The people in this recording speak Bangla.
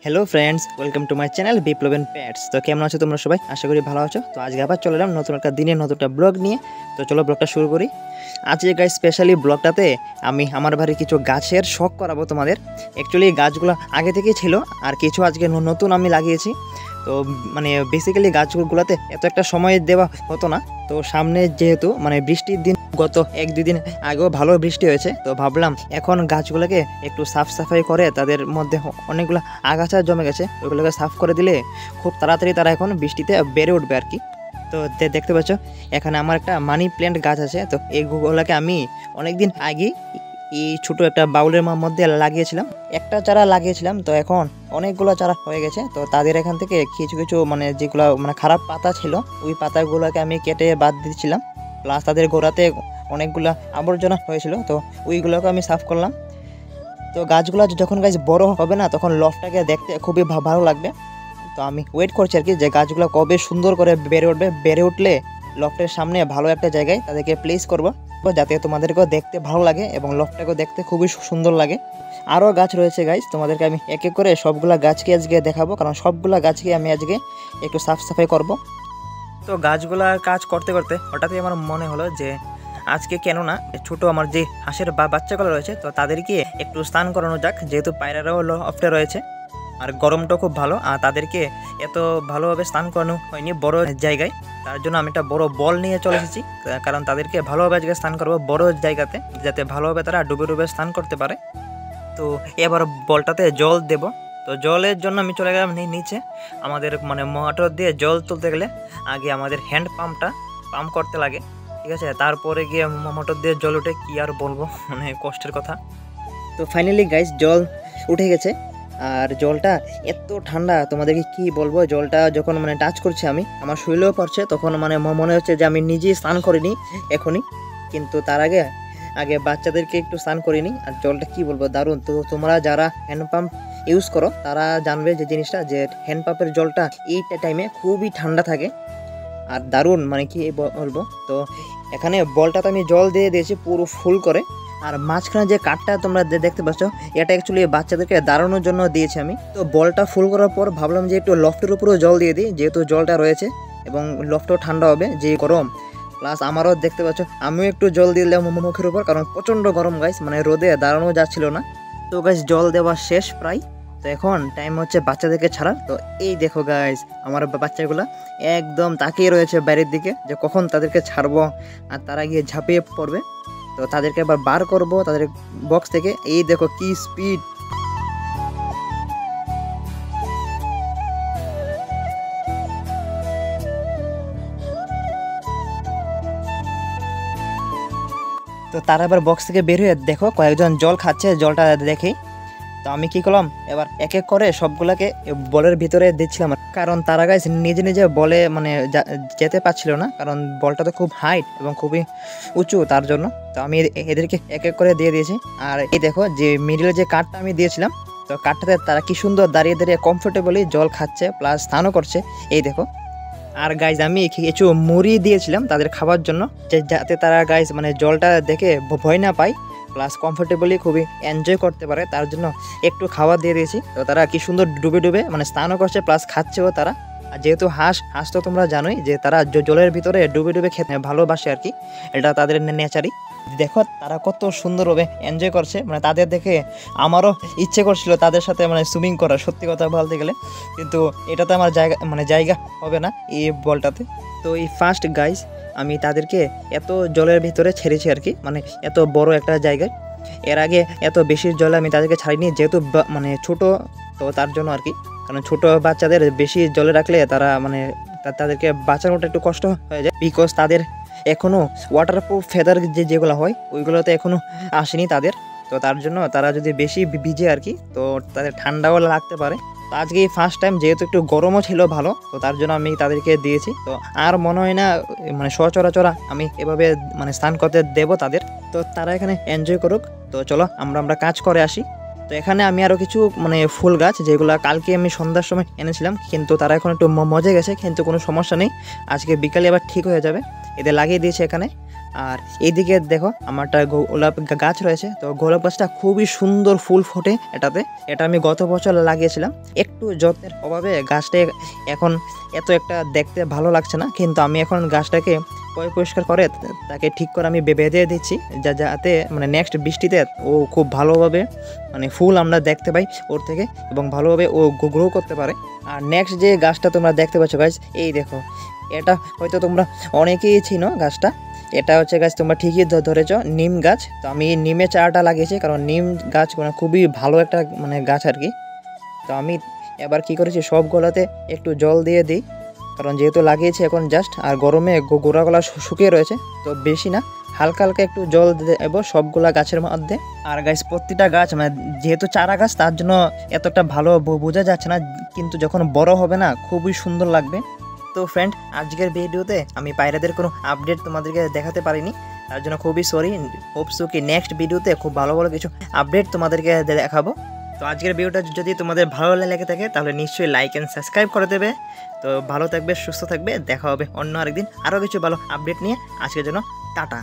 Hello friends, welcome to my channel বিপ্লবেন প্যাটস। তো কেমন আছো তোমরা সবাই? আশা করি ভালো আছো। তো আজকে আবার চলে এলাম নতুন একটা দিনে নতুন একটা ব্লগ নিয়ে। তো চলো ব্লগটা শুরু করি। আজকে গাইস স্পেশালি ব্লগটাতে আমি আমার বাড়ির কিছু গাছের শখ করাবো তোমাদের। অ্যাকচুয়ালি গাছগুলো আগে থেকেই ছিল আর কিছু আজকে নতুন আমি লাগিয়েছি। তো মানে বেসিক্যালি গাছগুলোতে এত একটা সময় দেওয়া হতো না। তো সামনে যেহেতু মানে বৃষ্টির দিন, গত 1-2 দিন আগেও ভালো বৃষ্টি হয়েছে, তো ভাবলাম এখন গাছগুলোকে একটু সাফ সাফাই করে তাদের মধ্যে অনেকগুলো আগাছা জমে গেছে, ওইগুলোকে সাফ করে দিলে খুব তাড়াতাড়ি তারা এখন বৃষ্টিতে বেড়ে উঠবে আর কি। তো দেখতে পাচ্ছ এখানে আমার একটা মানি প্ল্যান্ট গাছ আছে। তো এইগুলোকে আমি অনেকদিন আগে এই ছোটো একটা বাউলের মধ্যে লাগিয়েছিলাম, একটা চারা লাগিয়েছিলাম। তো এখন অনেকগুলো চারা হয়ে গেছে। তো তাদের এখান থেকে কিছু কিছু মানে যেগুলো মানে খারাপ পাতা ছিল, ওই পাতাগুলোকে আমি কেটে বাদ দিয়েছিলাম। প্লাস তাদের গোড়াতে অনেকগুলো আবর্জনা হয়েছিল, তো ওইগুলোকে আমি সাফ করলাম। তো গাছগুলো যখন গাছ বড় হবে না, তখন লফটাকে দেখতে খুবই ভালো লাগবে। তো আমি ওয়েট করছি আর কি যে গাছগুলো কবে সুন্দর করে বেড়ে উঠবে। বেড়ে উঠলে লফটের সামনে ভালো একটা জায়গায় তাদেরকে প্লেস করবো, যাতে তোমাদেরকেও দেখতে ভালো লাগে এবং লফটাকেও দেখতে খুবই সুন্দর লাগে। আরও গাছ রয়েছে গাইস, তোমাদেরকে আমি এক এক করে সবগুলা গাছকে আজকে দেখাবো, কারণ সবগুলা গাছকে আমি আজকে একটু সাফ সাফাই করব। তো গাছগুলার কাজ করতে করতে হঠাৎই আমার মনে হলো যে আজকে কেন না ছোট আমার যে হাঁসের বাচ্চাগুলো রয়েছে, তো তাদেরকে একটু স্নান করানো যাক, যেহেতু পায়রারাও লফটে রয়েছে আর গরমটাও খুব ভালো, আর তাদেরকে এত ভালোভাবে স্নান করানো হয়নি বড় জায়গায়। তার জন্য আমি একটা বড় বল নিয়ে চলে এসেছি, কারণ তাদেরকে ভালোভাবে আজকে স্নান করবো বড় জায়গাতে, যাতে ভালোভাবে তারা ডুবে ডুবে স্নান করতে পারে। তো এবার বলটাতে জল দেব। তো জলের জন্য আমি চলে গেলাম নিচে। আমাদের মানে মোটর দিয়ে জল তুলতে গেলে আগে আমাদের হ্যান্ড পাম্প করতে লাগে, ঠিক আছে? তারপরে গিয়ে মোটর দিয়ে জল উঠে, কি আর বলবো, মানে কষ্টের কথা। তো ফাইনালি গাইস জল উঠে গেছে, আর জলটা এত ঠান্ডা তোমাদেরকে কি বলবো। জলটা যখন মানে টাচ করছে আমি, আমার শরীরেও পড়ছে, তখন মানে মনে হচ্ছে যে আমি নিজেই স্নান করিনি এখনই। কিন্তু তার আগে বাচ্চাদেরকে একটু স্নান করিনি। আর জলটা কি বলবো, দারুণ। তো তোমরা যারা হ্যান্ডপাম্প ইউজ করো তারা জানবে যে জিনিসটা, যে হ্যান্ডপাম্পের জলটা এই টাইমে খুবই ঠান্ডা থাকে আর দারুণ, মানে কি বলবো। তো এখানে বলটাতে আমি জল দিয়ে দিয়েছি পুরো ফুল করে। আর মাঝখানে যে কাঠটা তোমরা দেখতে পাচ্ছ, এটা অ্যাকচুয়ালি বাচ্চাদেরকে দাঁড়ানোর জন্য দিয়েছি আমি। তো বলটা ফুল করার পর ভাবলাম যে একটু লফটের উপরেও জল দিয়ে দিই, যেহেতু জলটা রয়েছে এবং লফটও ঠান্ডা হবে, যে গরম। প্লাস আমারও দেখতে পাচ্ছ আমিও একটু জল দিয়ে দিলাম মুখের উপর, কারণ প্রচণ্ড গরম গাইস, মানে রোদে দাঁড়ানো যাচ্ছিল না। তো গাইস জল দেওয়া শেষ প্রায়। তো এখন টাইম হচ্ছে বাচ্চাদেরকে ছাড়ার। তো এই দেখো গাইস, আমার বাচ্চাগুলো একদম তাকিয়ে রয়েছে বাইরের দিকে, যে কখন তাদেরকে ছাড়বো আর তারা গিয়ে ঝাঁপিয়ে পড়বে। তো তাদেরকে এবার বার করব তাদের বক্স থেকে। এই দেখো কি স্পিড! তো তারা এবার বক্স থেকে বের হয়ে দেখো কয়েকজন জল খাচ্ছে, জলটা দেখেই। তো আমি কি করলাম, এবার এক এক করে সবগুলাকে বলের ভিতরে দিচ্ছিলাম, কারণ তারা গাইস নিজে নিজে বলে মানে যেতে পারছিল না, কারণ বলটা তো খুব হাইট এবং খুবই উঁচু, তার জন্য। তো আমি এদেরকে এক এক করে দিয়ে দিয়েছি। আর এই দেখো যে মিডিলে যে কাঠটা আমি দিয়েছিলাম, তো কাঠটাতে তারা কি সুন্দর দাঁড়িয়ে দাঁড়িয়ে কমফোর্টেবলি জল খাচ্ছে প্লাস স্নানও করছে, এই দেখো। আর গাইজ আমি কিছু মুড়ি দিয়েছিলাম তাদের খাবার জন্য, যাতে তারা গাইজ মানে জলটা দেখে ভয় না পায়, প্লাস কমফোর্টেবলি খুবই এনজয় করতে পারে, তার জন্য একটু খাবার দিয়ে দিয়েছি। তো তারা কি সুন্দর ডুবে ডুবে মানে স্নানও করছে প্লাস খাচ্ছেও তারা। আর যেহেতু হাঁস তো তোমরা জানোই যে তারা জলের ভিতরে ডুবে ডুবে খেতে ভালোবাসে আর কি, এটা তাদের নেচারই। দেখো তারা কত সুন্দরভাবে এনজয় করছে, মানে তাদের দেখে আমারও ইচ্ছে করছিল তাদের সাথে মানে সুইমিং করার, সত্যি কথা বলতে গেলে। কিন্তু এটাতে আমার জায়গা হবে না এই বলটাতে। তো এই ফার্স্ট গাইস আমি তাদেরকে এত জলের ভিতরে ছেড়েছি আর কি, মানে এত বড় একটা জায়গায়। এর আগে এত বেশি জলে আমি তাদেরকে ছাড়িনি, যেহেতু মানে ছোট, তো তার জন্য আর কি। কারণ ছোট বাচ্চাদের বেশি জলে রাখলে তারা মানে তাদেরকে বাঁচানোটা একটু কষ্ট হয়ে যায়, বিকজ তাদের এখনও ওয়াটারপ্রুফ ফেদার যেগুলো হয় ওইগুলোতে এখনও আসেনি তাদের। তো তার জন্য তারা যদি বেশি ভিজে আর কি, তো তাদের ঠান্ডাও লাগতে পারে। তো আজকে এই ফার্স্ট টাইম, যেহেতু একটু গরমও ছিল ভালো, তো তার জন্য আমি তাদেরকে দিয়েছি। তো আর মনে হয় না মানে সচরাচর আমি এভাবে মানে স্নান করতে দেবো তাদের। তো তারা এখানে এনজয় করুক। তো চলো আমরা কাজ করে আসি। তো এখানে আমি আরও কিছু মানে ফুল গাছ, যেগুলো কালকে আমি সন্ধ্যার সময় এনেছিলাম, কিন্তু তারা এখন একটু মজে গেছে, কিন্তু কোনো সমস্যা নেই, আজকে বিকালে আবার ঠিক হয়ে যাবে। এদের লাগিয়ে দিয়েছে এখানে। আর এইদিকে দেখো আমারটা গোলাপ গাছ রয়েছে, তো গোলাপ গাছটা খুবই সুন্দর ফুল ফোটে এটাতে। এটা আমি গত বছর লাগিয়েছিলাম, একটু যত্নের অভাবে গাছটা এখন এত একটা দেখতে ভালো লাগছে না, কিন্তু আমি এখন গাছটাকে পরিষ্কার করে তাকে ঠিক করে আমি বেঁধে দিচ্ছি, যাতে মানে নেক্সট বৃষ্টিতে ও খুব ভালোভাবে মানে ফুল আমরা দেখতে পাই ওর থেকে, এবং ভালোভাবে ও গ্রো করতে পারে। আর নেক্সট যে গাছটা তোমরা দেখতে পাচ্ছ গাছ, এই দেখো, এটা হয়তো তোমরা অনেকেই চিনো গাছটা। এটা হচ্ছে গাছ তোমরা ঠিকই ধরেছ, নিম গাছ। তো আমি নিমের চারাটা লাগিয়েছি, কারণ নিম গাছ মানে খুবই ভালো একটা মানে গাছ আর কি। তো আমি এবার কি করেছি, সবগুলোতে একটু জল দিয়ে দিই, কারণ যেহেতু লাগিয়েছি এখন জাস্ট, আর গরমে গোড়াগুলা শুকিয়ে রয়েছে, তো বেশি না, হালকা হালকা একটু জল দেব সবগুলা গাছের মধ্যে। আর গাছ প্রতিটা গাছ মানে যেহেতু চারা গাছ, তার জন্য এতটা ভালো বোঝা যাচ্ছে না, কিন্তু যখন বড় হবে না খুবই সুন্দর লাগবে। তো ফ্রেন্ড, আজকের ভিডিওতে আমি পায়রাদের কোনো আপডেট তোমাদেরকে দেখাতে পারিনি, তার জন্য খুবই সরি। হোপসো কি নেক্সট ভিডিওতে খুব ভালো ভালো কিছু আপডেট তোমাদেরকে দেখাবো। তো আজকের ভিডিওটা যদি তোমাদের ভালো লেগে থাকে তাহলে নিশ্চয়ই লাইক অ্যান্ড সাবস্ক্রাইব করে দেবে। তো ভালো থাকবে, সুস্থ থাকবে, দেখা হবে অন্য আরেকদিন আরও কিছু ভালো আপডেট নিয়ে। আজকের জন্য টাটা।